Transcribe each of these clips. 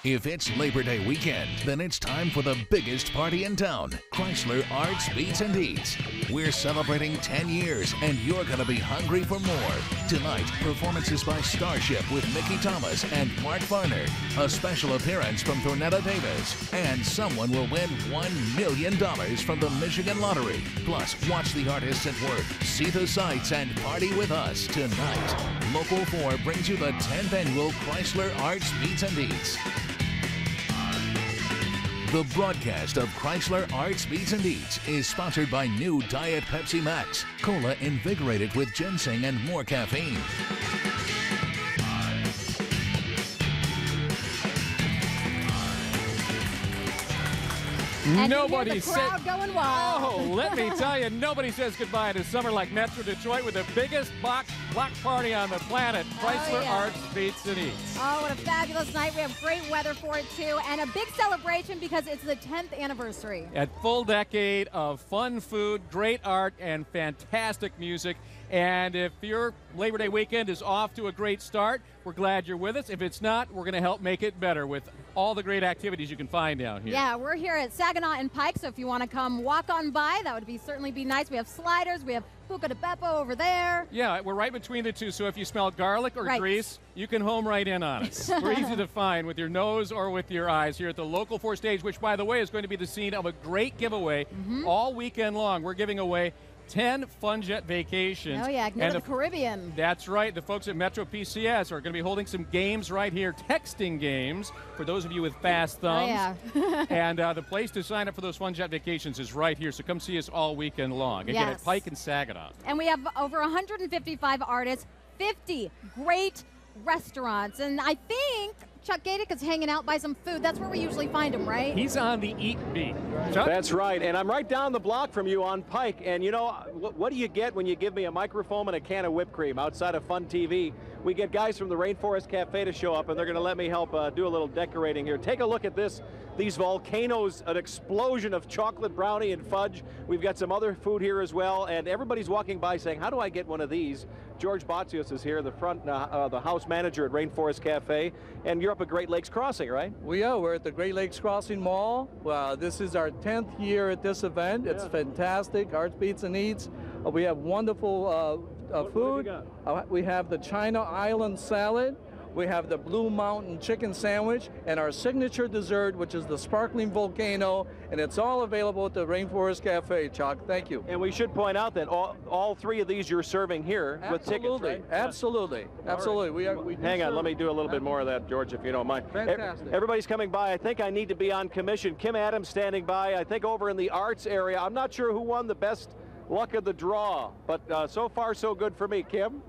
If it's Labor Day weekend, then it's time for the biggest party in town, Chrysler Arts, Beats, and Eats. We're celebrating 10 years, and you're going to be hungry for more. Tonight, performances by Starship with Mickey Thomas and Mark Farner, a special appearance from Thornetta Davis, and someone will win $1 million from the Michigan Lottery. Plus, watch the artists at work, see the sights, and party with us tonight. Local 4 brings you the 10th annual Chrysler Arts, Beats, and Eats. The broadcast of Chrysler Arts, Beats, and Eats is sponsored by new Diet Pepsi Max. Cola invigorated with ginseng and more caffeine. And Nobody the crowd going wild. Oh, let me tell you, nobody says goodbye to summer like Metro Detroit with the biggest block party on the planet, Chrysler Arts, Beats, and Eats. Oh, what a fabulous night. We have great weather for it, too, and a big celebration because it's the 10th anniversary. A full decade of fun food, great art, and fantastic music. And if your Labor Day weekend is off to a great start, we're glad you're with us. If it's not, we're going to help make it better with all the great activities you can find down here. Yeah, we're here at Saginaw and Pike, so if you want to come walk on by, that would certainly be nice. We have sliders, we have Buca de Beppo over there. Yeah, we're right between the two, so if you smell garlic or grease, you can home right in on us. We're easy to find with your nose or with your eyes here at the Local 4 stage, which, by the way, is going to be the scene of a great giveaway all weekend long. We're giving away 10 Fun Jet vacations. Oh, yeah, go to the Caribbean. That's right. The folks at Metro PCS are going to be holding some games right here, texting games, for those of you with fast thumbs. Oh, yeah. And the place to sign up for those Fun Jet vacations is right here, so come see us all weekend long. Again, at Pike and Saginaw. And we have over 155 artists, 50 great restaurants, and I think Chuck Gadick is hanging out by some food. That's where we usually find him, right? He's on the Eat Beat. Chuck? That's right, and I'm right down the block from you on Pike. And you know, what do you get when you give me a microphone and a can of whipped cream outside of Fun TV? We get guys from the Rainforest Cafe to show up, and they're going to let me help do a little decorating here. Take a look at this. These volcanoes, an explosion of chocolate brownie and fudge. We've got some other food here as well, and everybody's walking by saying, how do I get one of these? George Botsios is here, the house manager at Rainforest Cafe, and you're up at Great Lakes Crossing, right? We are. We're at the Great Lakes Crossing Mall. This is our 10th year at this event. It's fantastic. Arts, Beats, and Eats. We have wonderful food. We have the China Island salad. We have the Blue Mountain chicken sandwich and our signature dessert, which is the sparkling volcano, and it's all available at the Rainforest Cafe, Chuck. Thank you. And we should point out that all three of these you're serving here with tickets, right? Absolutely. Absolutely. Right. Hang on, let me do a little bit more of that, George, if you don't mind. Fantastic. Everybody's coming by. I think I need to be on commission. Kim Adams standing by, I think over in the arts area. I'm not sure who won the best luck of the draw, but so far so good for me. Kim?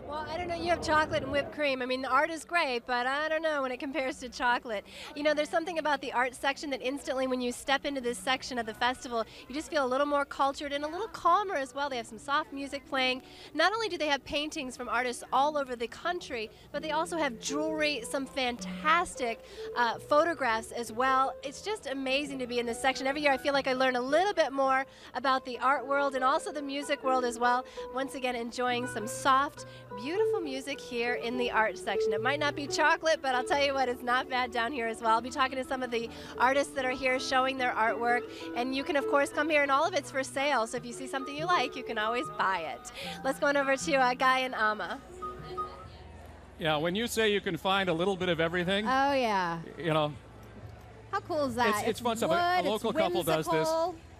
Well, I don't know. You have chocolate and whipped cream. I mean, the art is great, but I don't know when it compares to chocolate. You know, there's something about the art section that instantly, when you step into this section of the festival, you just feel a little more cultured and a little calmer as well. They have some soft music playing. Not only do they have paintings from artists all over the country, but they also have jewelry, some fantastic photographs as well. It's just amazing to be in this section. Every year I feel like I learn a little bit more about the art world and also the music world as well. Once again, enjoying some soft, beautiful music here in the art section. It might not be chocolate, but I'll tell you what, it's not bad down here as well. I'll be talking to some of the artists that are here showing their artwork, and you can of course come here, and all of it's for sale, so if you see something you like, you can always buy it. Let's go on over to Guy and Amma. Yeah, when you say you can find a little bit of everything, oh yeah, you know, how cool is that? It's fun stuff. A local couple does this.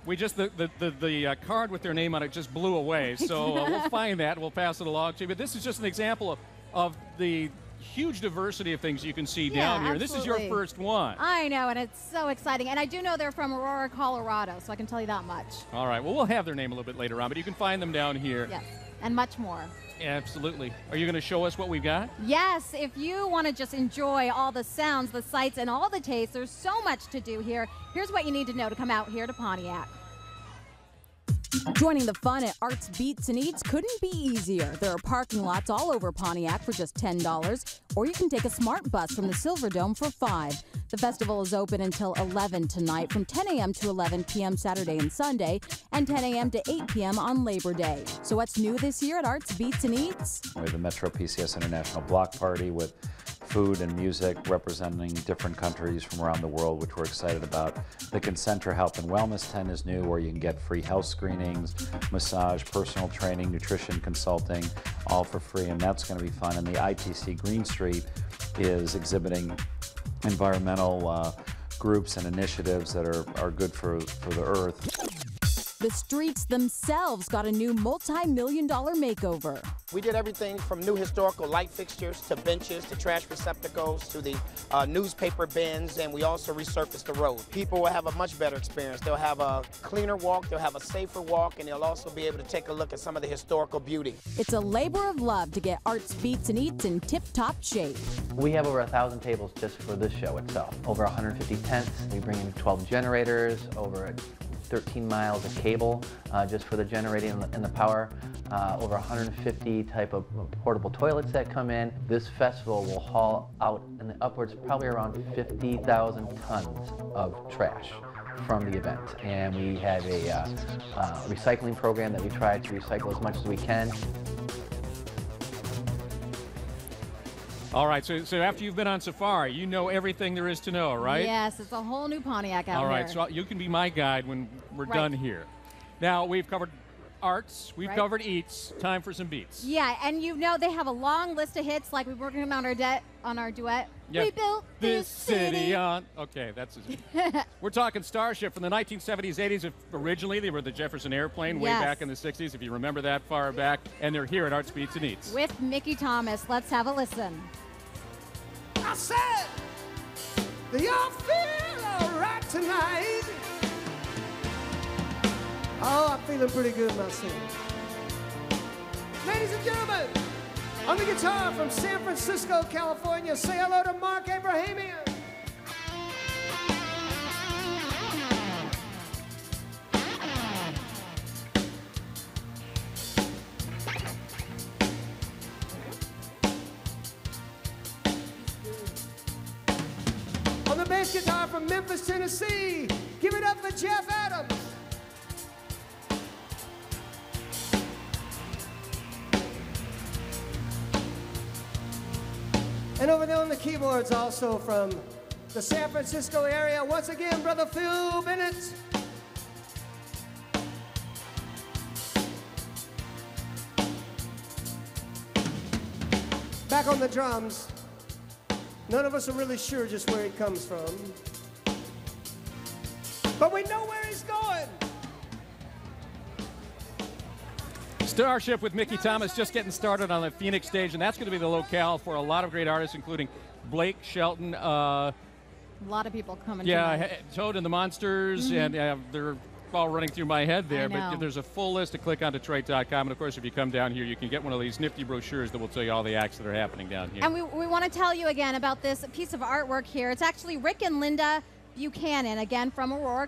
We just, the card with their name on it just blew away, so we'll find that, we'll pass it along to you. But this is just an example of the huge diversity of things you can see down here. Absolutely. This is your first one. I know, and it's so exciting. And I do know they're from Aurora, Colorado, so I can tell you that much. All right, well, we'll have their name a little bit later on, but you can find them down here. Yes, and much more. Absolutely. Are you going to show us what we've got? Yes, if you want to just enjoy all the sounds, the sights, and all the tastes, there's so much to do here. Here's what you need to know to come out here to Pontiac. Joining the fun at Arts, Beats, and Eats couldn't be easier. There are parking lots all over Pontiac for just $10, or you can take a smart bus from the Silverdome for $5. The festival is open until 11 tonight from 10 a.m. to 11 p.m. Saturday and Sunday, and 10 a.m. to 8 p.m. on Labor Day. So what's new this year at Arts, Beats, and Eats? We have the Metro PCS International Block Party with food and music representing different countries from around the world, which we're excited about. The Concentra Health and Wellness tent is new, where you can get free health screenings, massage, personal training, nutrition consulting, all for free, and that's going to be fun. And the ITC Green Street is exhibiting environmental groups and initiatives that are good for the earth. The streets themselves got a new multi-million-dollar makeover. We did everything from new historical light fixtures to benches to trash receptacles to the newspaper bins, and we also resurfaced the road. People will have a much better experience. They'll have a cleaner walk, they'll have a safer walk, and they'll also be able to take a look at some of the historical beauty. It's a labor of love to get Arts, Beats, and Eats in tip-top shape. We have over 1,000 tables just for this show itself. Over 150 tents. We bring in 12 generators, over 13 miles of cable just for the generating and the power, over 150 type of portable toilets that come in. This festival will haul out in the upwards probably around 50,000 tons of trash from the event. And we have a recycling program that we try to recycle as much as we can. All right, so after you've been on safari, you know everything there is to know, right? Yes, it's a whole new Pontiac out All right, here. so you can be my guide when we're done here. Now, we've covered arts, we've covered eats, time for some beats. Yeah, and you know they have a long list of hits, like we were working on our duet. Yeah. We built this city on. Okay, that's we're talking Starship from the 1970s, 80s. Originally, they were the Jefferson Airplane way back in the 60s, if you remember that far back. And they're here at Arts, Beats, and Eats. With Mickey Thomas. Let's have a listen. I said, do y'all feel all right tonight? Oh, I'm feeling pretty good myself. Ladies and gentlemen, on the guitar from San Francisco, California, say hello to Mark Abrahamian. On the bass guitar from Memphis, Tennessee, give it up for Jeff Adams. And over there on the keyboards, also from the San Francisco area, once again, Brother Phil Bennett. Back on the drums, none of us are really sure just where he comes from, but we know where he's going. Starship with Mickey Thomas just getting started on the Phoenix stage, and that's going to be the locale for a lot of great artists, including Blake Shelton. A lot of people coming. Yeah, Toad and the Monsters, and they're all running through my head there. But there's a full list to click on Detroit.com, and of course, if you come down here, you can get one of these nifty brochures that will tell you all the acts that are happening down here. And we want to tell you again about this piece of artwork here. It's actually Rick and Linda Buchanan, again from Aurora,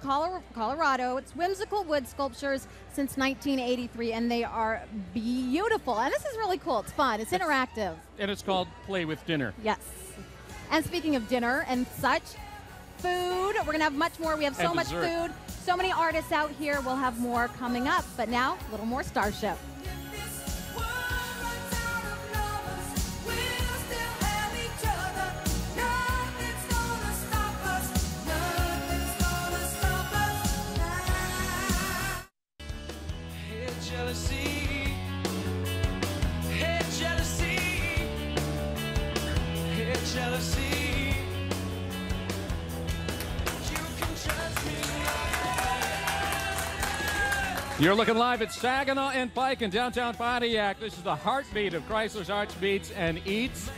Colorado. It's whimsical wood sculptures since 1983, and they are beautiful. And this is really cool. It's fun. It's interactive. And it's called Play with Dinner. Yes. And speaking of dinner and such, food. We're going to have much more. We have so much food. So many artists out here. We'll have more coming up. But now, a little more Starship. You're looking live at Saginaw and Pike in downtown Pontiac. This is the heartbeat of Chrysler's Arts, Beats, and Eats.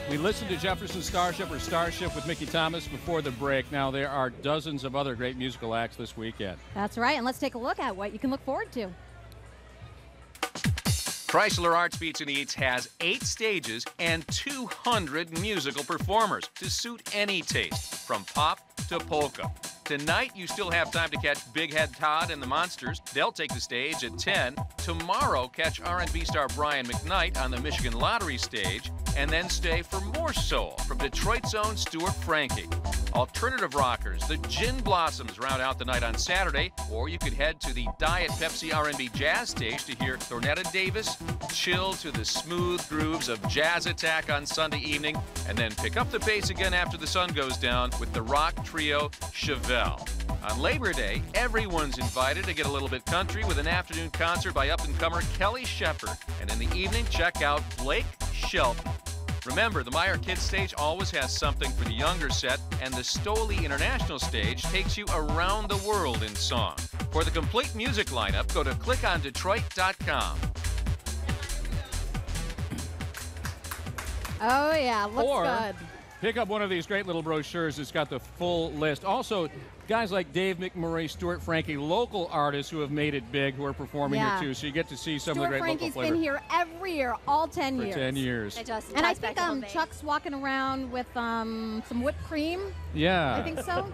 We listened to Jefferson Starship or Starship with Mickey Thomas before the break. Now there are dozens of other great musical acts this weekend. That's right, and let's take a look at what you can look forward to. Chrysler Arts, Beats, and Eats has 8 stages and 200 musical performers to suit any taste, from pop to polka. Tonight, you still have time to catch Big Head Todd and the Monsters. They'll take the stage at 10. Tomorrow, catch R&B star Brian McKnight on the Michigan Lottery stage, and then stay for more soul from Detroit's own Stuart Frankie. Alternative rockers, the Gin Blossoms round out the night on Saturday, or you could head to the Diet Pepsi R&B Jazz stage to hear Thornetta Davis chill to the smooth grooves of Jazz Attack on Sunday evening, and then pick up the pace again after the sun goes down with the rock trio Chevelle. On Labor Day, everyone's invited to get a little bit country with an afternoon concert by up-and-comer Kelly Shepard. And in the evening, check out Blake Shelton. Remember, the Meyer Kids stage always has something for the younger set, and the Stoli International stage takes you around the world in song. For the complete music lineup, go to clickondetroit.com. Oh, yeah, looks good. Pick up one of these great little brochures that's got the full list. Also, guys like Dave McMurray, Stuart Frankie, local artists who have made it big, who are performing here too. So you get to see some of the great local flavor. Stuart Frankie's been here every year, all 10 years. For 10 years. And I think Chuck's walking around with some whipped cream. Yeah. I think so.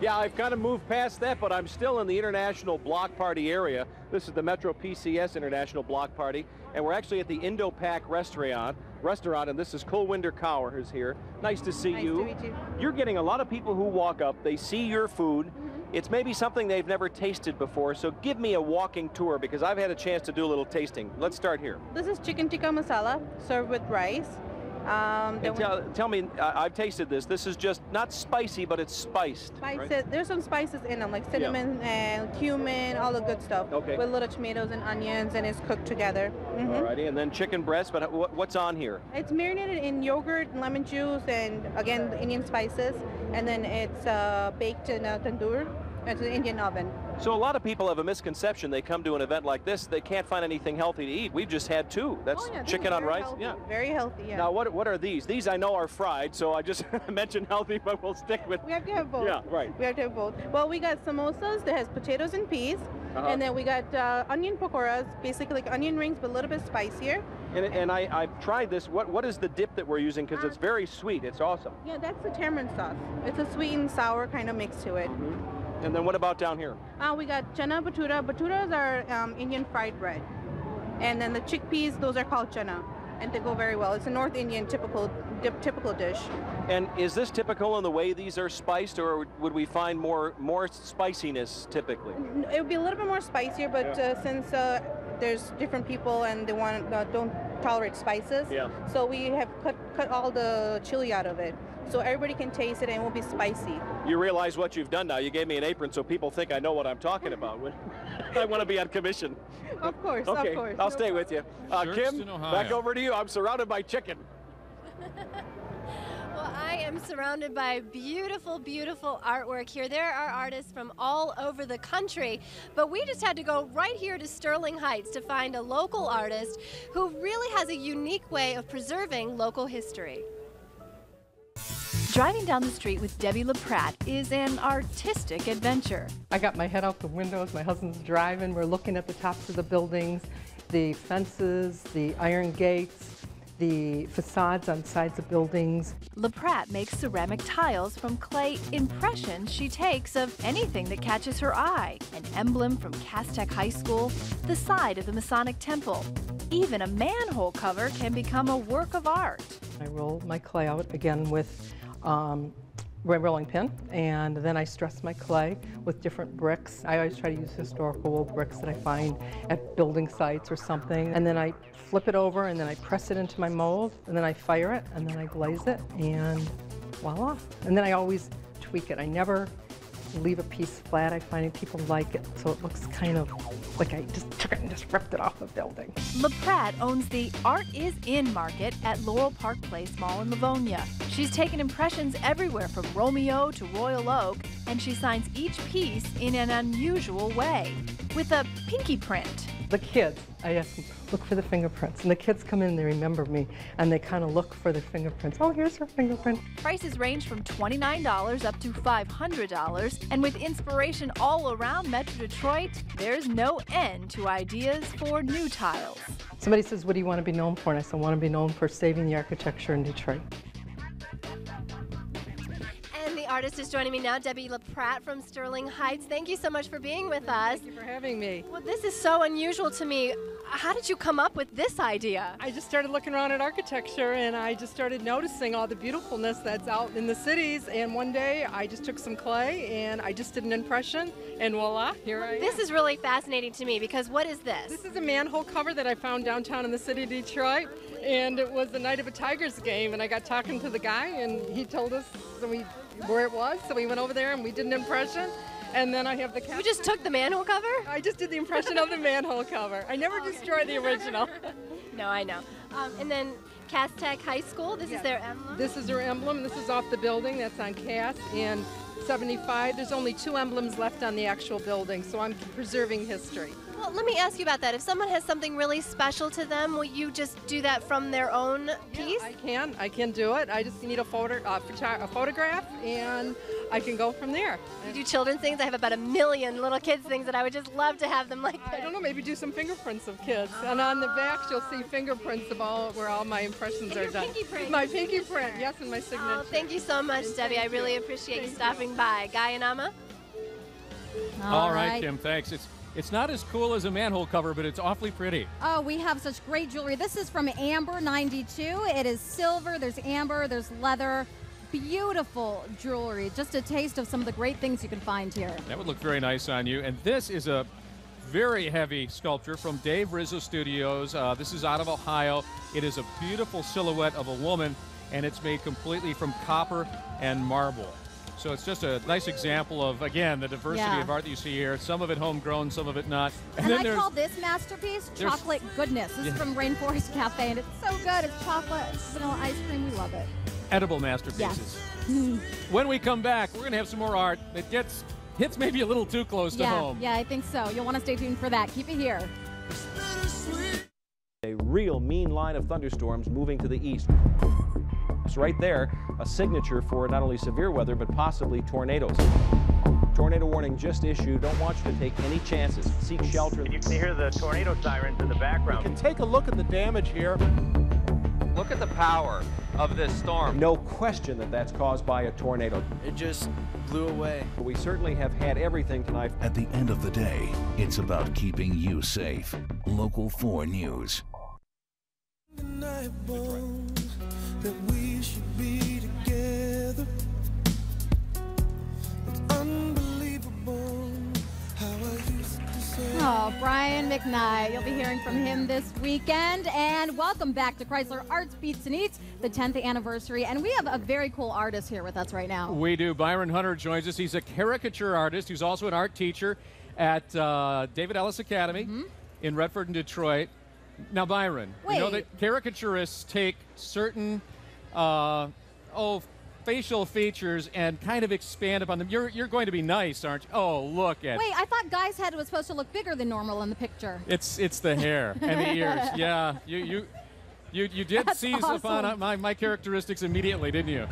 Yeah, I've kind of moved past that, but I'm still in the International Block Party area. This is the Metro PCS International Block Party, and we're actually at the Indo-Pac restaurant, and this is Kulwinder Kaur who's here. Nice to see you. Nice to meet you. You're getting a lot of people who walk up, they see your food. It's maybe something they've never tasted before, so give me a walking tour because I've had a chance to do a little tasting. Let's start here. This is chicken tikka masala served with rice. Tell me, I've tasted this. This is just not spicy, but it's spiced. Right? There's some spices in them, like cinnamon and cumin, all the good stuff. Okay. With little tomatoes and onions, and it's cooked together. Alrighty, and then chicken breast, but what's on here? It's marinated in yogurt and lemon juice, and again, the Indian spices, and then it's baked in a tandoor. It's an Indian oven. So a lot of people have a misconception. They come to an event like this, they can't find anything healthy to eat. We've just had two. That's chicken on rice. Healthy. Yeah, very healthy. Yeah. Now, what are these? These I know are fried, so I just mentioned healthy, but we'll stick with. We have to have both. Yeah, right. We have to have both. Well, we got samosas that has potatoes and peas, and then we got onion pakoras, basically like onion rings, but a little bit spicier. And I've tried this. What is the dip that we're using? Because it's very sweet. It's awesome. Yeah, that's the tamarind sauce. It's a sweet and sour kind of mix to it. And then what about down here? We got chana bhatura. Bhaturas are Indian fried bread. And then the chickpeas, those are called chana. And they go very well. It's a North Indian typical dish. And is this typical in the way these are spiced, or would we find more spiciness typically? It would be a little bit more spicier, but since there's different people and they don't tolerate spices, so we have cut all the chili out of it. So everybody can taste it and it won't be spicy. You realize what you've done now. You gave me an apron so people think I know what I'm talking about. I want to be on commission. Of course, okay, of course. I'll stay with you. Kim, back over to you. I'm surrounded by chicken. Well, I am surrounded by beautiful, beautiful artwork here. There are artists from all over the country, but we just had to go right here to Sterling Heights to find a local artist who really has a unique way of preserving local history. Driving down the street with Debbie LaPratt is an artistic adventure. I got my head out the windows, my husband's driving, we're looking at the tops of the buildings, the fences, the iron gates, the facades on sides of buildings. LaPratt makes ceramic tiles from clay impressions she takes of anything that catches her eye. An emblem from Castech High School, the side of the Masonic Temple. Even a manhole cover can become a work of art. I roll my clay out again with rolling pin, and then I stress my clay with different bricks. I always try to use historical old bricks that I find at building sites or something, and then I flip it over, and then I press it into my mold, and then I fire it, and then I glaze it, and voila. And then I always tweak it. I never leave a piece flat. I find people like it, so it looks kind of like I just took it and just ripped it off the building. LaPratt owns the Art Is In Market at Laurel Park Place Mall in Livonia. She's taken impressions everywhere from Romeo to Royal Oak, and she signs each piece in an unusual way, with a pinky print. The kids, I ask them, look for the fingerprints. And the kids come in and they remember me, and they kind of look for the fingerprints. Oh, here's her fingerprint. Prices range from $29 up to $500, and with inspiration all around Metro Detroit, there's no end to ideas for new tiles. Somebody says, what do you want to be known for? And I said, I want to be known for saving the architecture in Detroit. And the artist is joining me now, Debbie LaPratt from Sterling Heights. Thank you so much for being with us. Thank you for having me. Well, this is so unusual to me. How did you come up with this idea? I just started looking around at architecture, and I just started noticing all the beautifulness that's out in the cities, and one day I just took some clay and I just did an impression, and voila, here I am. This is really fascinating to me because what is this? This is a manhole cover that I found downtown in the city of Detroit, and it was the night of a Tigers game, and I got talking to the guy, and he told us where it was, so we went over there and we did an impression. And then I have the You just took the manhole cover? I just did the impression of the manhole cover. I never destroyed the original. No, I know. And then Cass Tech High School, this is their emblem? This is their emblem. This is off the building. That's on Cass. And 75, there's only 2 emblems left on the actual building, so I'm preserving history. Well, let me ask you about that. If someone has something really special to them, will you just do that from their own piece? I can do it. I just need a photograph, and I can go from there. You do children's things? I have about 1 million little kids things that I would just love to have them like that. I don't know, maybe do some fingerprints of kids. And on the back, you'll see fingerprints of where all my impressions are done. Pinky print. My pinky print, yes, and my signature. Oh, thank you so much, Debbie. I really appreciate you stopping by. Guy and Amma? All right, Kim, thanks. It's not as cool as a manhole cover, but it's awfully pretty. Oh, we have such great jewelry. This is from Amber 92. It is silver, there's amber, there's leather. Beautiful jewelry. Just a taste of some of the great things you can find here. That would look very nice on you. And this is a very heavy sculpture from Dave Rizzo Studios. This is out of Ohio. It is a beautiful silhouette of a woman, and it's made completely from copper and marble. So it's just a nice example of, again, the diversity of art that you see here. Some of it homegrown, some of it not. And then I call this masterpiece Chocolate Goodness. This is from Rainforest Cafe, and it's so good. It's chocolate, vanilla ice cream. We love it. Edible masterpieces. Yes. When we come back, we're going to have some more art that hits maybe a little too close to home. Yeah, I think so. You'll want to stay tuned for that. Keep it here. A real mean line of thunderstorms moving to the east. It's right there, a signature for not only severe weather, but possibly tornadoes. Tornado warning just issued. Don't want you to take any chances. Seek shelter. You can hear the tornado sirens in the background. You can take a look at the damage here. Look at the power of this storm. No question that that's caused by a tornado. It just blew away. But we certainly have had everything tonight. At the end of the day, it's about keeping you safe. Local 4 News. The night bones that we should be together. It's unbelievable how I used to say. Oh, Brian McKnight. You'll be hearing from him this weekend. And welcome back to Chrysler Arts, Beats, and Eats, the 10th anniversary. And we have a very cool artist here with us right now. We do. Byron Hunter joins us. He's a caricature artist. He's also an art teacher at David Ellis Academy in Redford and Detroit. Now, Byron, you know that caricaturists take certain facial features and kind of expand upon them. You're going to be nice, aren't you? Oh, look at. Wait, I thought Guy's head was supposed to look bigger than normal in the picture. It's the hair and the ears. Yeah, you did seize upon my characteristics immediately, didn't you?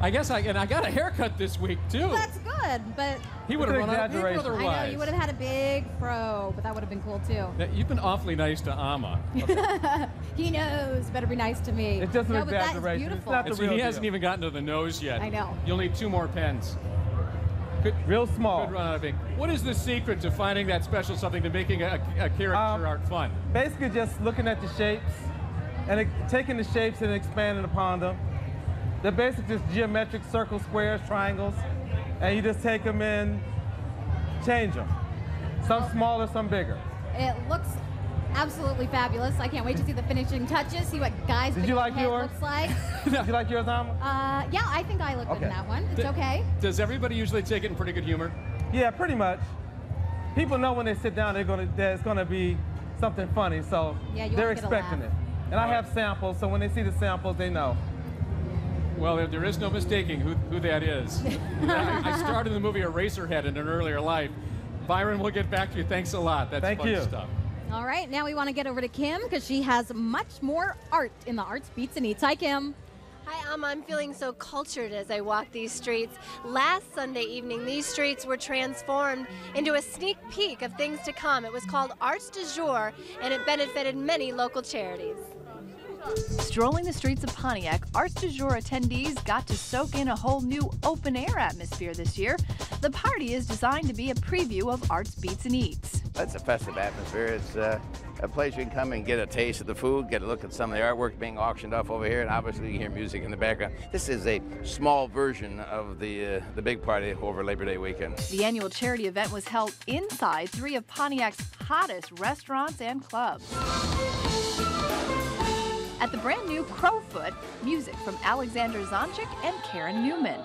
I guess I got a haircut this week too. That's good, but he would have run out of paper otherwise. I know, you would have had a big fro, but that would have been cool too. You've been awfully nice to Amma. Okay. He knows. Better be nice to me. It doesn't look bad that is beautiful. He hasn't even gotten to the nose yet. I know. You'll need 2 more pens. Real small. Could run out of ink. What is the secret to finding that special something to making a caricature art fun? Basically, just looking at the shapes and taking the shapes and expanding upon them. They're basically just geometric circles, squares, triangles, and you just take them and change them. Some smaller, some bigger. It looks absolutely fabulous. I can't wait to see the finishing touches, see what Guy's Did you like head yours? looks like. Did you like yours, Amma? Yeah, I think I look good in that one. It's okay. Does everybody usually take it in pretty good humor? Yeah, pretty much. People know when they sit down, there's gonna be something funny, so they're expecting it. And I have samples, so when they see the samples, they know. Well, there is no mistaking who that is. I starred in the movie Eraserhead in an earlier life. Byron, we'll get back to you. Thanks a lot. That's fun stuff. All right, now we want to get over to Kim because she has much more art in the Arts, Beats, and Eats. Hi, Kim. Hi, Amma. I'm feeling so cultured as I walk these streets. Last Sunday evening, these streets were transformed into a sneak peek of things to come. It was called Arts du Jour, and it benefited many local charities. Strolling the streets of Pontiac, Arts du Jour attendees got to soak in a whole new open-air atmosphere this year. The party is designed to be a preview of Arts Beats and Eats. It's a festive atmosphere. It's a place you can come and get a taste of the food, get a look at some of the artwork being auctioned off over here, and obviously you hear music in the background. This is a small version of the big party over Labor Day weekend. The annual charity event was held inside 3 of Pontiac's hottest restaurants and clubs. At the brand new Crowfoot, music from Alexander Zonchik and Karen Newman.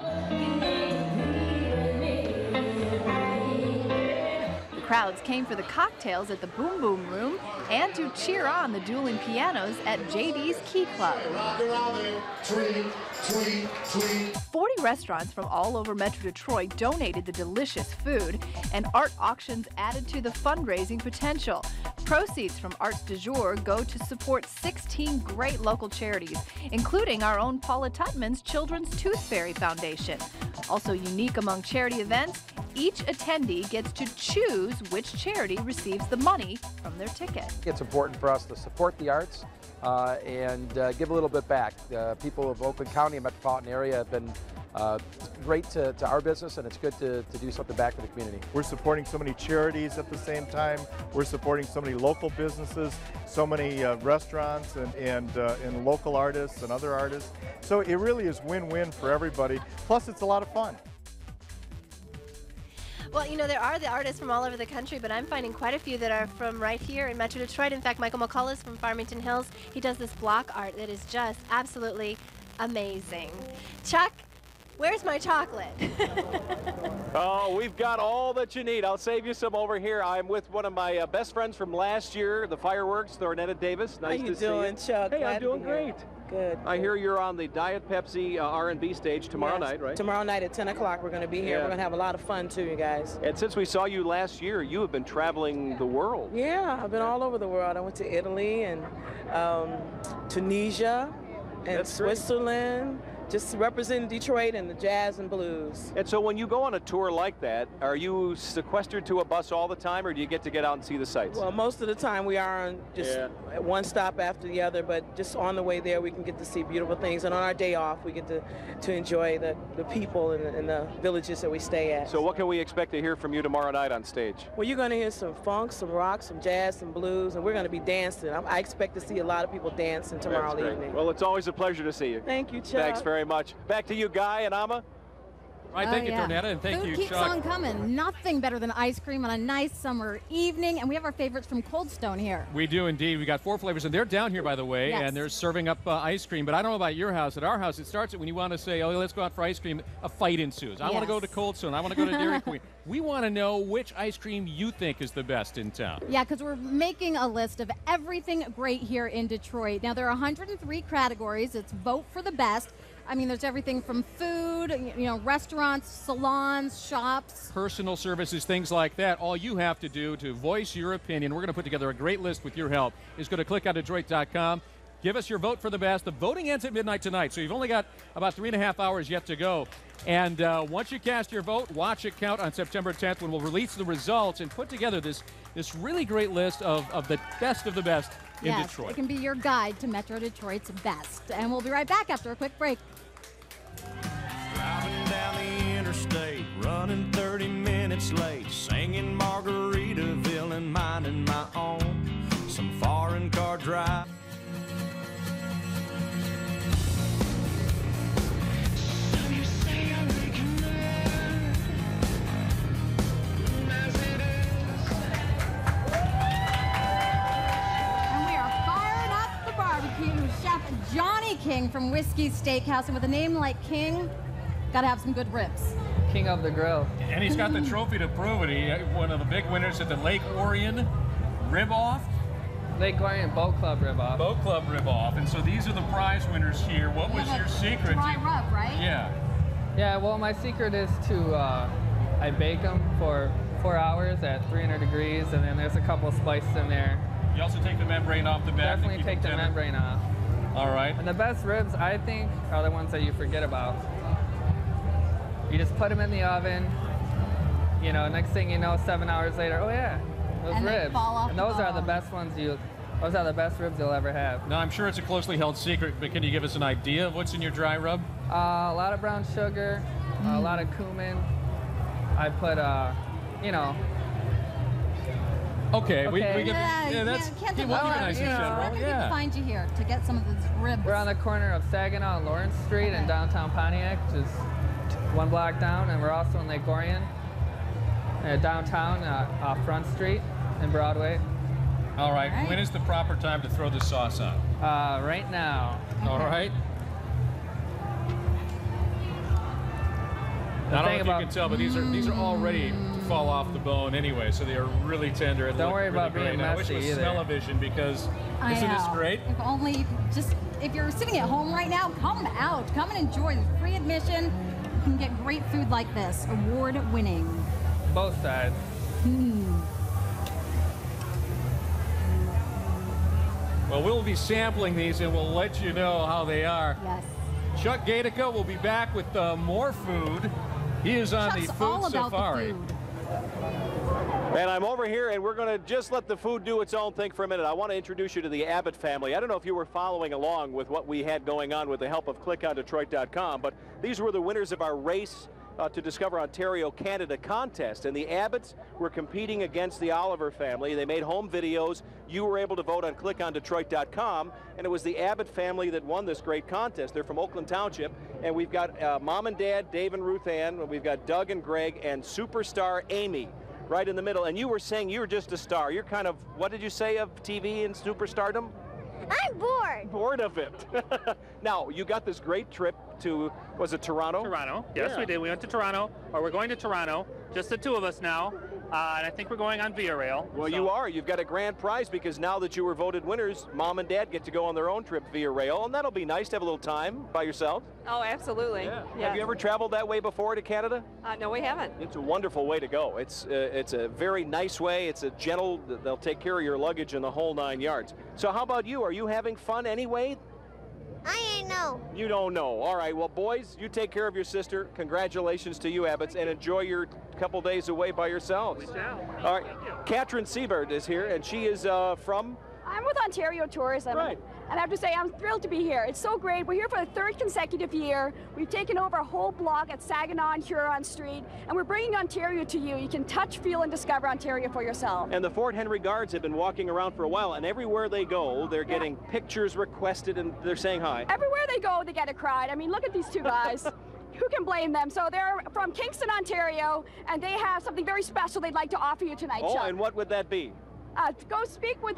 The crowds came for the cocktails at the Boom Boom Room and to cheer on the dueling pianos at JD's Key Club. 40 restaurants from all over Metro Detroit donated the delicious food, and art auctions added to the fundraising potential. Proceeds from Arts du Jour go to support 16 great local charities, including our own Paula Tutman's Children's Tooth Fairy Foundation. Also unique among charity events, each attendee gets to choose which charity receives the money from their ticket. It's important for us to support the arts and give a little bit back. People of Oakland County and metropolitan area have been great to our business, and it's good to do something back to the community. We're supporting so many charities at the same time. We're supporting so many local businesses, so many restaurants and local artists and other artists. So it really is win-win for everybody. Plus, it's a lot of fun. Well, you know, there are the artists from all over the country, but I'm finding quite a few that are from right here in Metro Detroit. In fact, Michael McCullough is from Farmington Hills. He does this block art that is just absolutely amazing. Chuck, where's my chocolate? Oh, we've got all that you need. I'll save you some over here. I'm with one of my best friends from last year, the fireworks, Thornetta Davis. Nice to see you. How you doing, Chuck? Hey, I'm doing great. Good. I hear you're on the Diet Pepsi R&B stage tomorrow night, right? Tomorrow night at 10 o'clock we're going to be here. We're going to have a lot of fun too, you guys. And since we saw you last year, you have been traveling the world. Yeah, I've been all over the world. I went to Italy and Tunisia and Switzerland. Just representing Detroit and the jazz and blues. And so when you go on a tour like that, are you sequestered to a bus all the time, or do you get out and see the sights? Well, most of the time we are on just one stop after the other, but just on the way there we can get to see beautiful things. And on our day off, we get to enjoy the people and the villages that we stay at. So what can we expect to hear from you tomorrow night on stage? Well, you're going to hear some funk, some rock, some jazz, some blues, and we're going to be dancing. I expect to see a lot of people dancing tomorrow evening. Well, it's always a pleasure to see you. Thank you, Chuck. Thanks very much. Back to you, Guy and Amma. Right, thank you, Tornetta, and thank you, Chuck. Food keeps on coming. Nothing better than ice cream on a nice summer evening, and we have our favorites from Cold Stone here. We do indeed. We got 4 flavors, and they're down here, by the way, Yes. and they're serving up ice cream. But I don't know about your house. At our house, it starts when you want to say, "Oh, let's go out for ice cream." A fight ensues. I want to go to Cold Stone. I want to go to Dairy Queen. We want to know which ice cream you think is the best in town. Yeah, because we're making a list of everything great here in Detroit. Now, there are 103 categories. It's vote for the best. I mean, there's everything from food, restaurants, salons, shops. Personal services, things like that. All you have to do to voice your opinion, we're going to put together a great list with your help, is go to clickoutdetroit.com. Give us your vote for the best. The voting ends at midnight tonight, so you've only got about 3.5 hours yet to go. And once you cast your vote, watch it count on September 10th when we'll release the results and put together this really great list of the best in Detroit. It can be your guide to Metro Detroit's best. And we'll be right back after a quick break. Driving down the interstate, running 30 minutes late, singing Margaritaville and minding my own. Some foreign car drive. Chef Johnny King from Whiskey Steakhouse, and with a name like King, gotta have some good ribs. King of the grill. And he's got the trophy to prove it. He one of the big winners at the Lake Orion Rib-Off. Lake Orion Boat Club Rib-Off. Boat Club Rib-Off. And so these are the prize winners here. What was your secret? Dry rub, right? Yeah. Yeah, well, my secret is to, I bake them for 4 hours at 300 degrees, and then there's a couple spices in there. You also take the membrane off the back. Definitely take the membrane off. All right. And the best ribs, I think, are the ones that you forget about. You just put them in the oven. Next thing you know, 7 hours later, oh yeah, those And ribs. they fall off and the those are the bone. best ones you Those are the best ribs you'll ever have. Now, I'm sure it's a closely held secret, but can you give us an idea of what's in your dry rub? A lot of brown sugar, a lot of cumin. I put, you know. Okay, we yeah, get, that's can't nice and general. Where can people find you here to get some of these ribs? We're on the corner of Saginaw and Lawrence Street in downtown Pontiac, just 1 block down, and we're also in Lake Orion, downtown off Front Street in Broadway. All right. When is the proper time to throw the sauce on? Right now. All right. I don't know if you can tell, but these are all ready to fall off the bone anyway, so they are really tender. And don't worry about really being great. messy. I wish it was smell-o-vision because isn't this great? If only you could just, if you're sitting at home right now, come out, come and enjoy. There's free admission. You can get great food like this, award-winning. Both sides. Well, we'll be sampling these and we'll let you know how they are. Yes. Chuck Gatica will be back with more food. He is on Chuck's the food all about safari. the food. And I'm over here, and we're going to just let the food do its own thing for a minute. I want to introduce you to the Abbott family. I don't know if you were following along with what we had going on with the help of ClickOnDetroit.com, but these were the winners of our race to Discover Ontario, Canada contest. And the Abbotts were competing against the Oliver family. They made home videos. You were able to vote on ClickOnDetroit.com, and it was the Abbott family that won this great contest. They're from Oakland Township, and we've got Mom and Dad, Dave and Ruth Ann. We've got Doug and Greg, and superstar Amy right in the middle. And you were saying you were just a star. You're kind of, what did you say of TV and superstardom? I'm bored. Bored of it. Now, you got this great trip to, was it Toronto? Toronto, yes, we did. We went to Toronto, or we're going to Toronto, just the two of us now, and I think we're going on Via Rail. Well, you are. You've got a grand prize because now that you were voted winners, Mom and Dad get to go on their own trip Via Rail, and that'll be nice to have a little time by yourself. Oh, absolutely. Yeah. Yeah. Have you ever traveled that way before to Canada? No, we haven't. It's a wonderful way to go. It's a very nice way. It's a gentle, they'll take care of your luggage in the whole 9 yards. So how about you? Are you having fun anyway? I ain't know. You don't know. All right, well, boys, you take care of your sister. Congratulations to you, Abbotts, and enjoy your couple days away by yourselves. We shall. All right, Katrin Siebert is here, and she is from? I'm with Ontario Tourism. Right. And I have to say, I'm thrilled to be here. It's so great. We're here for the 3rd consecutive year. We've taken over a whole block at Saginaw and Huron Street, and we're bringing Ontario to you. You can touch, feel, and discover Ontario for yourself. And the Fort Henry Guards have been walking around for a while, and everywhere they go, they're getting pictures requested, and they're saying hi. Everywhere they go, they get a crowd. I mean, look at these two guys. Who can blame them? So they're from Kingston, Ontario, and they have something very special they'd like to offer you tonight, Oh, Chuck. and what would that be? Go speak with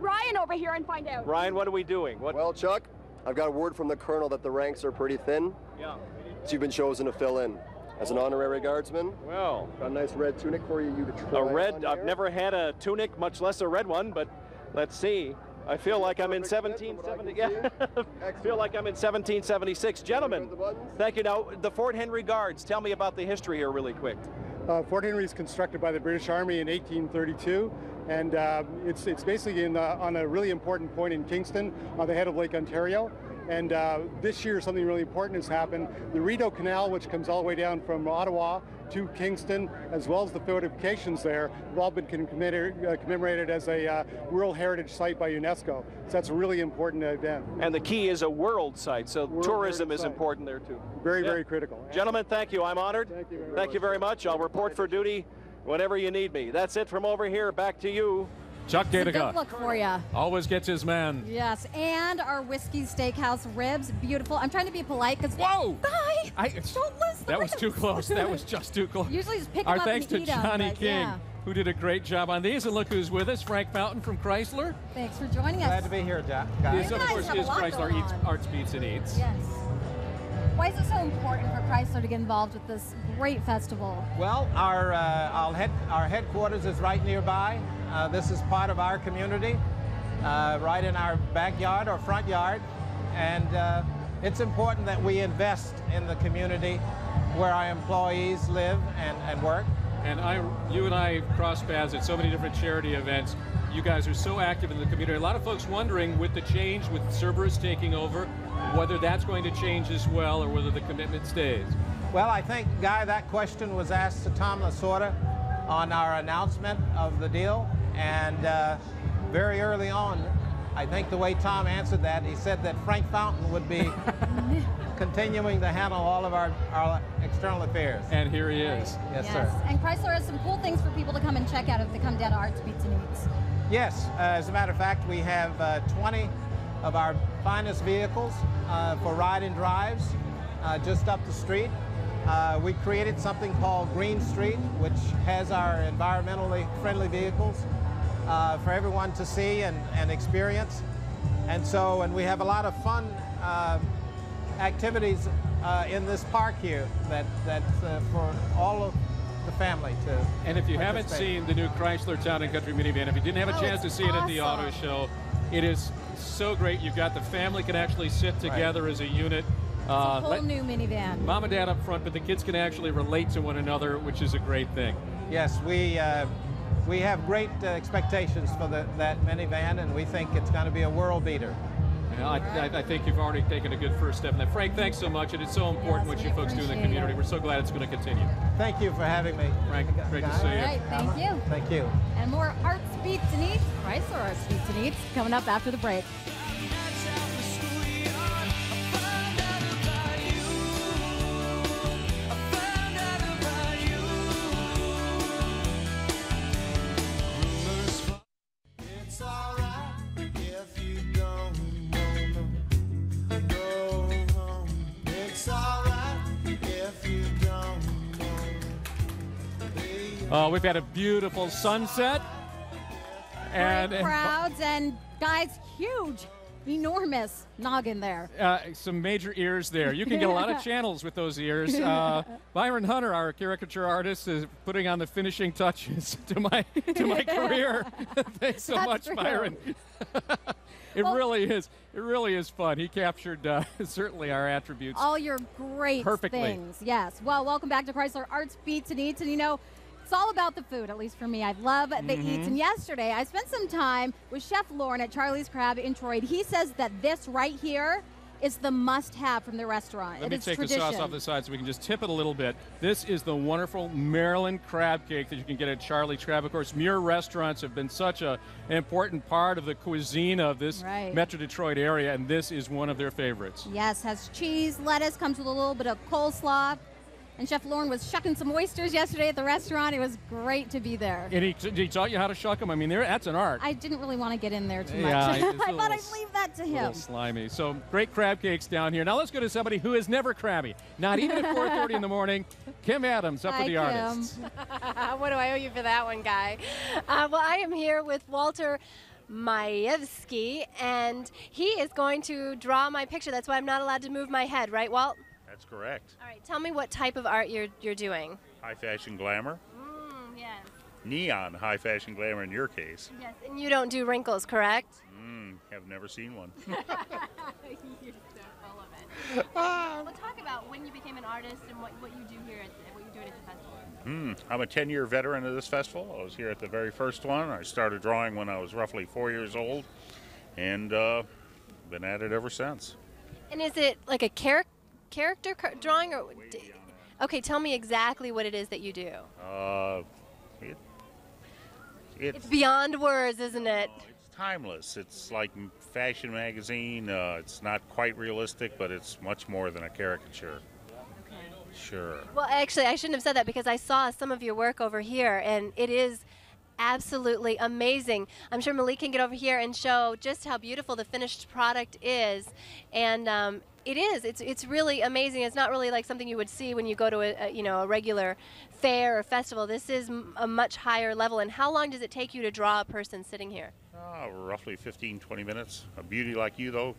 Ryan over here and find out. Ryan, what are we doing? Well, Chuck, I've got a word from the Colonel that the ranks are pretty thin. Yeah. So you've been chosen to fill in as an honorary guardsman. Well. Got a nice red tunic for you to try A red, on I've there. never had a tunic, much less a red one, but let's see. I feel like I'm in 1770. Yeah. I feel like I'm in 1776. Gentlemen, thank you. Now, the Fort Henry Guards, tell me about the history here really quick. Fort Henry is constructed by the British Army in 1832, and it's basically on a really important point in Kingston, on the head of Lake Ontario. And this year, something really important has happened. The Rideau Canal, which comes all the way down from Ottawa to Kingston, as well as the fortifications there, have all been commemorated as a World Heritage Site by UNESCO. So that's a really important event. And the key is a world site, so World tourism Heritage is Site. important there too. Very, very critical. Gentlemen, thank you. I'm honored. Thank you very much. I'll report for duty whenever you need me. That's it from over here. Back to you. Chuck It's a Gatica. good look for you. Always gets his man. Yes, and our Whiskey Steakhouse ribs, beautiful. I'm trying to be polite because whoa, bye. Don't list That was too close. That was just too close. Usually just pick Our them up thanks and to eat 'em, Johnny but King, yeah. who did a great job on these. And look who's with us, Frank Fountain from Chrysler. Thanks for joining us. Glad to be here, guys. This, of guys course, have a is lot Chrysler going Eats, on. Arts, Beats, and Eats. Yes. Why is it so important for Chrysler to get involved with this great festival? Well, our headquarters is right nearby. This is part of our community, right in our backyard or front yard. And it's important that we invest in the community where our employees live and work. And you and I cross paths at so many different charity events. You guys are so active in the community. A lot of folks wondering with the change, with Cerberus taking over, whether that's going to change as well or whether the commitment stays. Well, I think, Guy, that question was asked to Tom Lasorda on our announcement of the deal. And very early on, I think the way Tom answered that, he said that Frank Fountain would be continuing to handle all of our external affairs. And here he is. Yes, sir. And Chrysler has some cool things for people to come and check out if they come down to Arts, Beats, and Eats. Yes, as a matter of fact, we have 20 of our finest vehicles for ride and drives just up the street. We created something called Green Street, which has our environmentally friendly vehicles for everyone to see and experience. And we have a lot of fun activities in this park here that's for all of the family to And if you haven't participate. seen the new Chrysler Town and Country minivan, if you didn't have a chance to see it at the auto show, it is so great. You've got the family can actually sit together as a unit. It's a whole new minivan. Mom and Dad up front, but the kids can actually relate to one another, which is a great thing. Yes, we have great expectations for that minivan, and we think it's going to be a world beater. Well, I think you've already taken a good first step in that. Frank, thanks so much. It is so important what you folks do in the community. We're so glad it's going to continue. Thank you for having me. Frank, great to see you. All right, thank you. Thank you. And more Arts, Beats, and Eats, Chrysler Arts, Beats, and Eats, coming up after the break. We've had a beautiful sunset. And Great crowds and guys, huge, enormous noggin there. Some major ears there. You can get a lot of channels with those ears. Byron Hunter, our caricature artist, is putting on the finishing touches to my career. Thanks so much, Byron. It really is fun. He captured certainly our attributes. All your great things. Yes. Well, welcome back to Chrysler Arts, Beats, and Eats. And you know, it's all about the food, at least for me. I love the eats. And yesterday, I spent some time with Chef Lauren at Charlie's Crab in Troy. He says that this right here is the must-have from the restaurant. Let me take the sauce off the side so we can just tip it a little bit. This is the wonderful Maryland crab cake that you can get at Charlie's Crab. Of course, Muir restaurants have been such an important part of the cuisine of this Metro Detroit area, and this is one of their favorites. Yes, has cheese, lettuce, comes with a little bit of coleslaw. And Chef Lauren was shucking some oysters yesterday at the restaurant. It was great to be there. And he taught you how to shuck them? I mean, that's an art. I didn't really want to get in there too much. Yeah, I thought I'd leave that to him. A little slimy. So great crab cakes down here. Now let's go to somebody who is never crabby. Not even at 4:30 in the morning. Kim Adams, up with the artists. What do I owe you for that one, Guy? Well, I am here with Walter Majewski, and he is going to draw my picture. That's why I'm not allowed to move my head, right, Walt? That's correct. All right, tell me what type of art you're doing. High fashion glamour. Yes. Neon high fashion glamour in your case. Yes, and you don't do wrinkles, correct? Have never seen one. You're so full of it. Well, talk about when you became an artist and what you do here what you're doing at the festival. I'm a 10-year veteran of this festival. I was here at the very first one. I started drawing when I was roughly 4 years old, and been at it ever since. And is it like a character drawing, or okay, tell me exactly what it is that you do. It's beyond words, isn't it? It's timeless. It's like fashion magazine. It's not quite realistic, but it's much more than a caricature. Okay. Sure. Well, actually, I shouldn't have said that because I saw some of your work over here, and it is absolutely amazing. I'm sure Malik can get over here and show just how beautiful the finished product is, and it is. It's really amazing. It's not really like something you would see when you go to a regular fair or festival. This is a much higher level. And how long does it take you to draw a person sitting here? Roughly 15, 20 minutes. A beauty like you, though,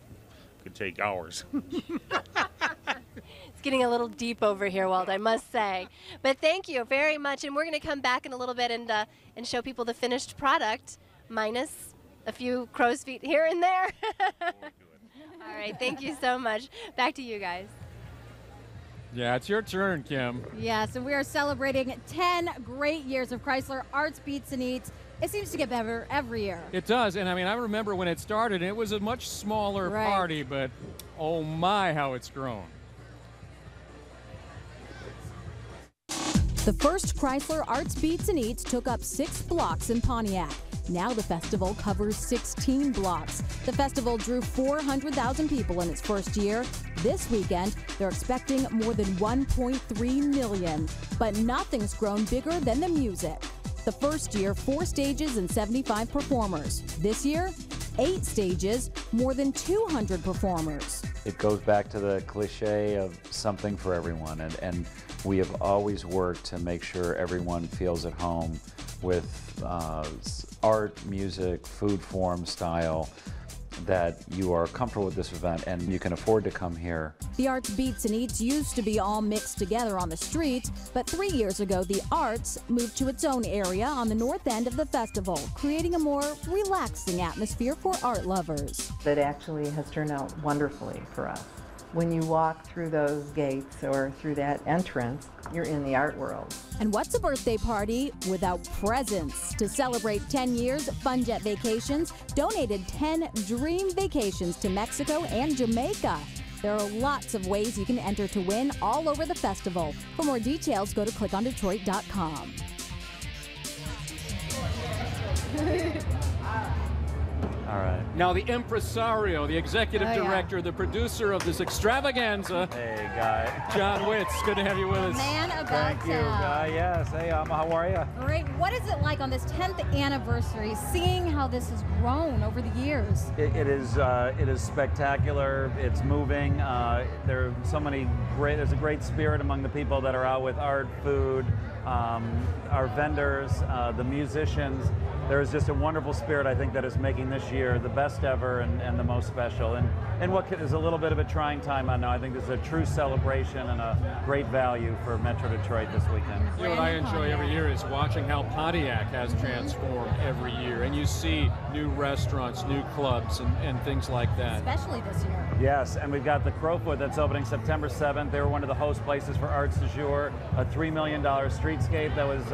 could take hours. It's getting a little deep over here, Walt, I must say. But thank you very much. And we're going to come back in a little bit and show people the finished product, minus a few crow's feet here and there. All right, thank you so much. Back to you guys. Yeah, it's your turn, Kim. Yes, and we are celebrating 10 great years of Chrysler Arts, Beats, and Eats. It seems to get better every year. It does, and I mean, I remember when it started, and it was a much smaller party, but oh my, how it's grown. The first Chrysler Arts, Beats, and Eats took up 6 blocks in Pontiac. Now the festival covers 16 blocks. The festival drew 400,000 people in its first year. This weekend, they're expecting more than 1.3 million. But nothing's grown bigger than the music. The first year, 4 stages and 75 performers. This year, 8 stages, more than 200 performers. It goes back to the cliche of something for everyone, and we have always worked to make sure everyone feels at home with art, music, food form, style, that you are comfortable with this event and you can afford to come here. The Arts Beats and Eats used to be all mixed together on the street, but 3 years ago, the Arts moved to its own area on the north end of the festival, creating a more relaxing atmosphere for art lovers. That actually has turned out wonderfully for us. When you walk through those gates or through that entrance, you're in the art world. And what's a birthday party without presents? To celebrate 10 years, FunJet Vacations donated 10 dream vacations to Mexico and Jamaica. There are lots of ways you can enter to win all over the festival. For more details, go to clickondetroit.com. All right. Now the impresario, the executive director, the producer of this extravaganza. Hey, Guy. John Witz, good to have you with us. Man about Thank you, Guy. Yes. Hey, how are you? Great. What is it like on this 10th anniversary, seeing how this has grown over the years? It is spectacular. It's moving. There are so many great. There's a great spirit among the people that are out with art, food, our vendors, the musicians. There is just a wonderful spirit, I think, that is making this year the best ever and the most special. And what is a little bit of a trying time, I know. I think this is a true celebration and a great value for Metro Detroit this weekend. You know what I enjoy every year is watching how Pontiac has transformed every year. And you see new restaurants, new clubs, and things like that. Especially this year. Yes, and we've got the Crowfoot that's opening September 7th. They were one of the host places for Arts du Jour, a $3 million streetscape that was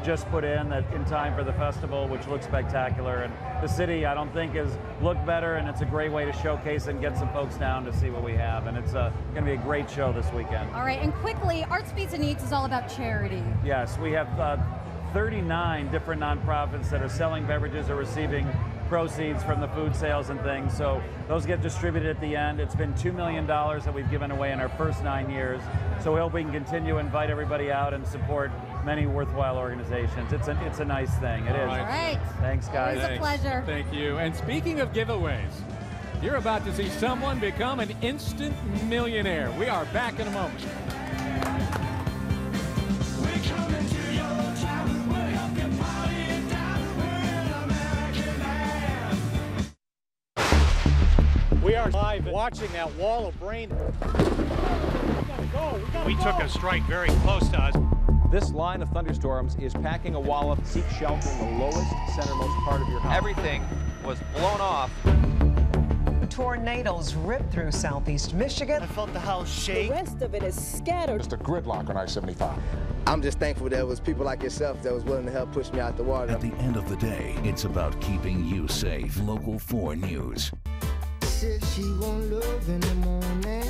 just put in time for the festival, which looks spectacular. And the city, I don't think, has looked better, and it's a great way to showcase and get some folks down to see what we have. And it's going to be a great show this weekend. All right, and quickly, Arts Beats and Eats is all about charity. Yes, we have 39 different nonprofits that are selling beverages or receiving proceeds from the food sales and things. So those get distributed at the end. It's been $2 million that we've given away in our first 9 years. So we hope we can continue to invite everybody out and support many worthwhile organizations. It's a nice thing. It is. All right. Thanks, guys. Always a pleasure. Thank you. And speaking of giveaways, you're about to see someone become an instant millionaire. We are back in a moment. We are live watching that wall of rain. We took a strike very close to us. This line of thunderstorms is packing a wall up. Seek shelter in the lowest, centermost part of your house. Everything was blown off. Tornadoes ripped through southeast Michigan. I felt the house shake. The rest of it is scattered. Just a gridlock on I-75. I'm just thankful there was people like yourself that was willing to help push me out the water. At the end of the day, it's about keeping you safe. Local 4 News. Said she won't love in the morning.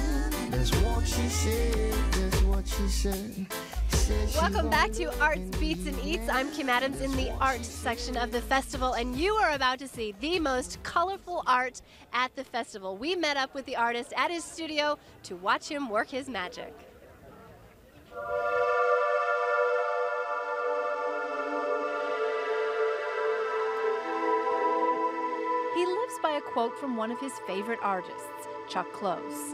That's what she said. That's what she said. Welcome back to Arts, Beats, and Eats. I'm Kim Adams in the art section of the festival, and you are about to see the most colorful art at the festival. We met up with the artist at his studio to watch him work his magic. He lives by a quote from one of his favorite artists, Chuck Close.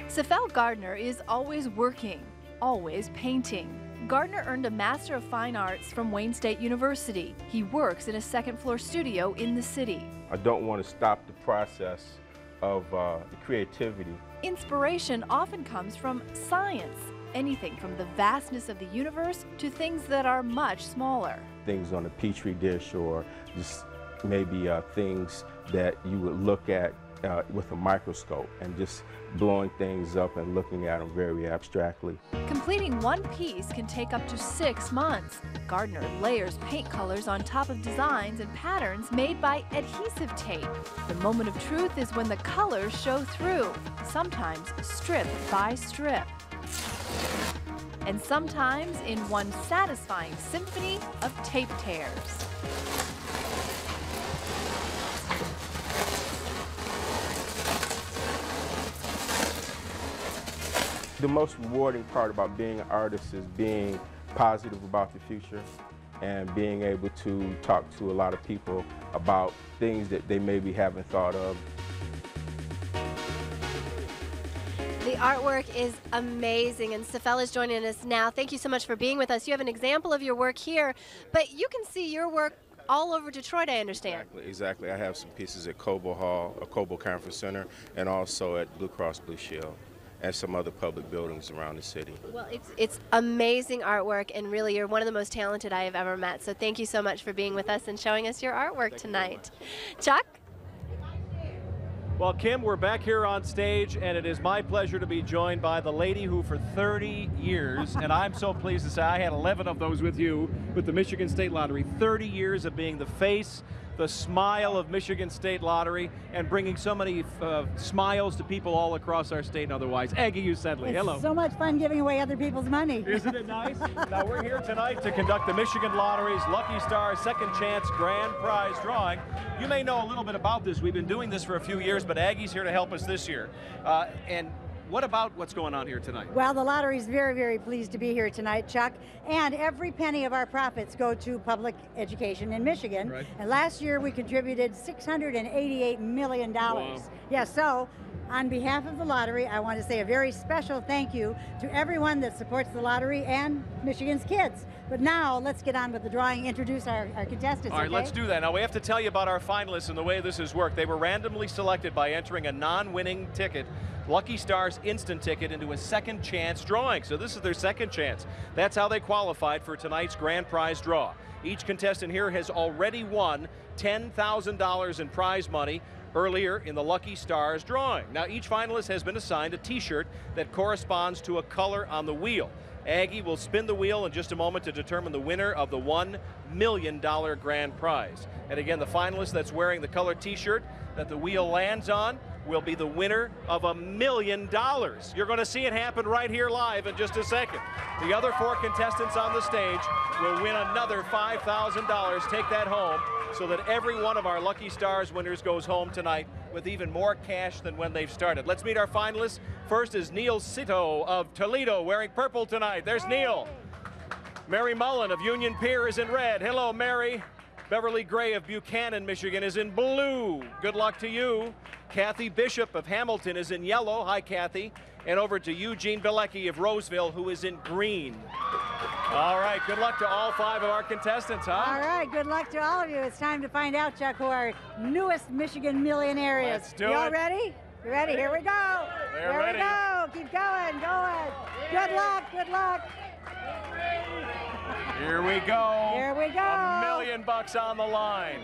Safel Gardner is always working, always painting. Gardner earned a Master of Fine Arts from Wayne State University. He works in a second-floor studio in the city. I don't want to stop the process of the creativity. Inspiration often comes from science, anything from the vastness of the universe to things that are much smaller. Things on a petri dish, or just maybe things that you would look at with a microscope, and just blowing things up and looking at them very abstractly. Completing one piece can take up to 6 months. Gardner layers paint colors on top of designs and patterns made by adhesive tape. The moment of truth is when the colors show through, sometimes strip by strip. And sometimes in one satisfying symphony of tape tears. The most rewarding part about being an artist is being positive about the future and being able to talk to a lot of people about things that they maybe haven't thought of. The artwork is amazing, and Safel is joining us now. Thank you so much for being with us. You have an example of your work here, but you can see your work all over Detroit, I understand. Exactly. I have some pieces at Cobo Hall, Cobo Conference Center, and also at Blue Cross Blue Shield, and some other public buildings around the city. Well, it's amazing artwork, and really you're one of the most talented I have ever met. So thank you so much for being with us and showing us your artwork tonight. Chuck? Well, Kim, we're back here on stage, and it is my pleasure to be joined by the lady who for 30 years, and I'm so pleased to say I had 11 of those with you with the Michigan State Lottery, 30 years of being the face, the smile of Michigan State Lottery, and bringing so many smiles to people all across our state and otherwise. Aggie Usedley, hello. It's so much fun giving away other people's money. Isn't it nice? Now, we're here tonight to conduct the Michigan Lottery's Lucky Star Second Chance Grand Prize Drawing. You may know a little bit about this. We've been doing this for a few years, but Aggie's here to help us this year. And what about what's going on here tonight? Well, the lottery's very, very pleased to be here tonight, Chuck. And every penny of our profits go to public education in Michigan. Right. And last year we contributed $688 million. Wow. Yeah, so on behalf of the lottery, I want to say a very special thank you to everyone that supports the lottery and Michigan's kids. But now let's get on with the drawing, introduce our contestants. All right, okay? let's do that. Now, we have to tell you about our finalists and the way this has worked. They were randomly selected by entering a non-winning ticket, Lucky Stars instant ticket, into a second chance drawing. So this is their second chance. That's how they qualified for tonight's grand prize draw. Each contestant here has already won $10,000 in prize money earlier in the Lucky Stars drawing. Now, each finalist has been assigned a t-shirt that corresponds to a color on the wheel. Aggie will spin the wheel in just a moment to determine the winner of the $1 million grand prize. And again, the finalist that's wearing the colored t-shirt that the wheel lands on will be the winner of $1 million. You're going to see it happen right here live in just a second. The other 4 contestants on the stage will win another $5,000. Take that home, so that every one of our Lucky Stars winners goes home tonight with even more cash than when they've started. Let's meet our finalists. First is Neil Sito of Toledo, wearing purple tonight. There's Neil. Mary Mullen of Union Pier is in red. Hello, Mary. Beverly Gray of Buchanan, Michigan is in blue. Good luck to you. Kathy Bishop of Hamilton is in yellow. Hi, Kathy. And over to Eugene Bilecki of Roseville, who is in green. All right, good luck to all 5 of our contestants, huh? All right, good luck to all of you. It's time to find out, Chuck, who our newest Michigan millionaire is. Let's do you all it. ready? You ready? Here we go. They're Here ready. we go. Keep going, going. Good luck, good luck. Here we go. Here we go. $1 million on the line.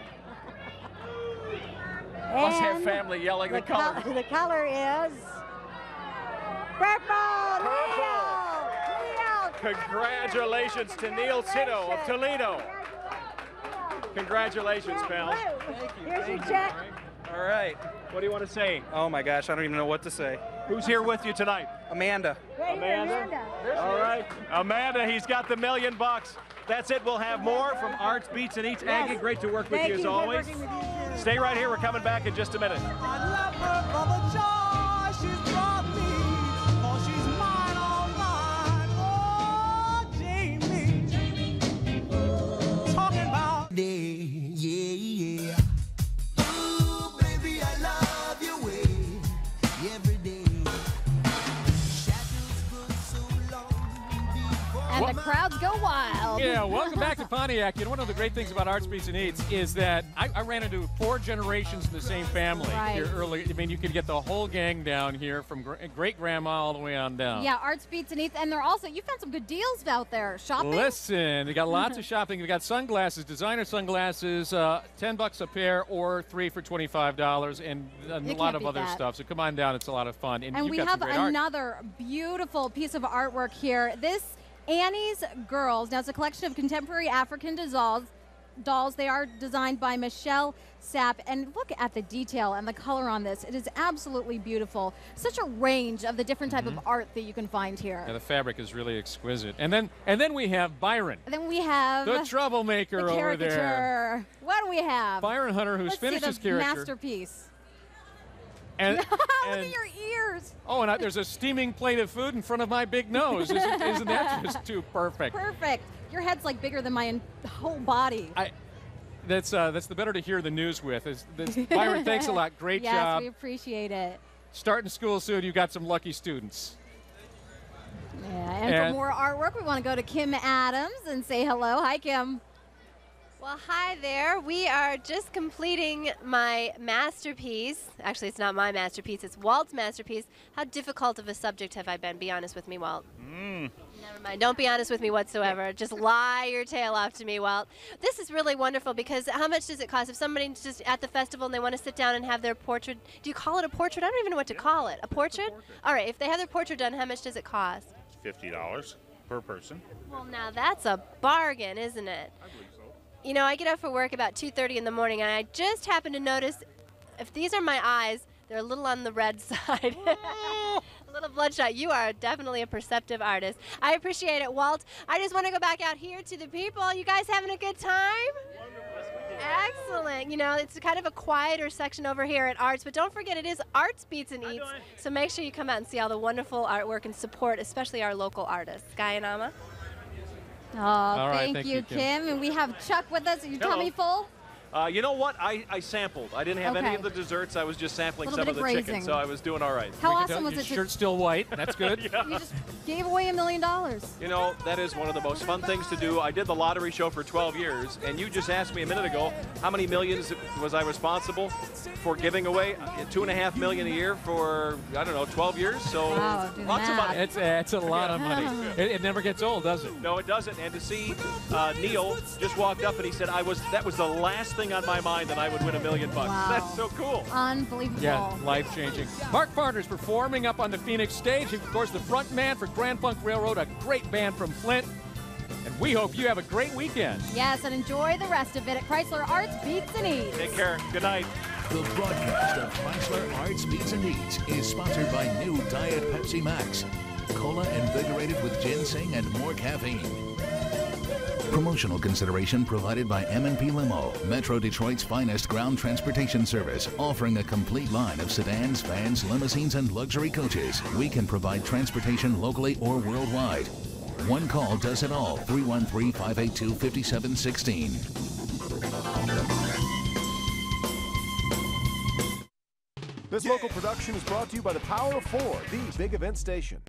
Must have family yelling the color. The color is purple. Neil. Congratulations to Neil Sito of Toledo. Congratulations, pal. Here's your check. All right. What do you want to say? Oh my gosh, I don't even know what to say. Who's here with you tonight? Amanda. Amanda? All right. Amanda, he's got the $1 million. That's it. We'll have more from Arts, Beats, and Eats. Yes. Aggie, great to work with Thank you as you. Good always. working with you, too. Stay right here. We're coming back in just a minute. I love her for the joy she's brought me, for she's mine, all mine. Oh, Jamie, talking about yeah. Ooh, baby, I love your way every day. Shadows grow so long before And the crowds go wild. Yeah, welcome back to Pontiac. You know, one of the great things about Arts, Beats, and Eats is that I ran into 4 generations in the same family here early. I mean, you could get the whole gang down here from great-grandma all the way on down. Yeah, Arts, Beats, and Eats. And they're also, you found some good deals out there. Shopping? Listen, they got lots of shopping. They got sunglasses, designer sunglasses, $10 a pair or 3 for $25, and a You lot can't of beat other that. stuff. So come on down. It's a lot of fun. And you've we got have some great art. another beautiful piece of artwork here. This Annie's Girls. Now, it's a collection of contemporary African dolls. They are designed by Michelle Sapp. And look at the detail and the color on this. It is absolutely beautiful. Such a range of the different type of art that you can find here. Yeah, the fabric is really exquisite. And then we have Byron. And then we have The troublemaker the over there. Caricature. What do we have? Byron Hunter, who's Let's finished see his the caricature. masterpiece. And, Look at your ears. Oh, and there's a steaming plate of food in front of my big nose. Isn't that just too perfect? Perfect. Your head's like bigger than my whole body. That's the better to hear the news with. Byron, thanks a lot. Great yes, job. Yes, we appreciate it. Starting school soon. You've got some lucky students. Yeah, and for more artwork, we want to go to Kim Adams and say hello. Hi, Kim. Well, hi there. We are just completing my masterpiece. Actually, it's not my masterpiece. It's Walt's masterpiece. How difficult of a subject have I been? Be honest with me, Walt. Never mind. Don't be honest with me whatsoever. Just lie your tail off to me, Walt. This is really wonderful because how much does it cost? If somebody's just at the festival and they want to sit down and have their portrait, do you call it a portrait? I don't even know what to call it. A portrait? All right. If they have their portrait done, how much does it cost? $50 per person. Well, now that's a bargain, isn't it? I believe so. You know, I get up for work about 2:30 in the morning, and I just happen to notice if these are my eyes, they're a little on the red side. A little bloodshot. You are definitely a perceptive artist. I appreciate it, Walt. I just want to go back out here to the people. You guys having a good time? Excellent. You know, it's kind of a quieter section over here at Arts, but don't forget it is Arts Beats and Eats. So make sure you come out and see all the wonderful artwork and support, especially our local artists. Guy and Amma. Oh, thank you, Kim. And we have Chuck with us. Are you tummy full? You know what? I sampled. I didn't have any of the desserts. I was just sampling some of the chicken, so I was doing all right. How awesome was it? Your shirt's still white. That's good. You just gave away $1 million. You know, that is one of the most fun things to do. I did the lottery show for 12 years, and you just asked me a minute ago how many millions was I responsible for giving away? $2.5 million a year for, I don't know, 12 years. So lots of money. It's a lot of money. It never gets old, does it? No, it doesn't. And to see Neil just walked up and he said, that was the last thing on my mind that I would win $1 million. Wow. That's so cool. Unbelievable. Yeah, life-changing. Mark Farner's performing up on the Phoenix stage. Of course, the front man for Grand Funk Railroad, a great band from Flint. And we hope you have a great weekend. Yes, and enjoy the rest of it at Chrysler Arts Beats and Eats. Take care. Good night. The broadcast of Chrysler Arts Beats and Eats is sponsored by new Diet Pepsi Max. Cola invigorated with ginseng and more caffeine. Promotional consideration provided by M&P Limo, Metro Detroit's finest ground transportation service, offering a complete line of sedans, vans, limousines, and luxury coaches. We can provide transportation locally or worldwide. One call does it all. 313-582-5716. This local production is brought to you by the Power of 4, the big event station.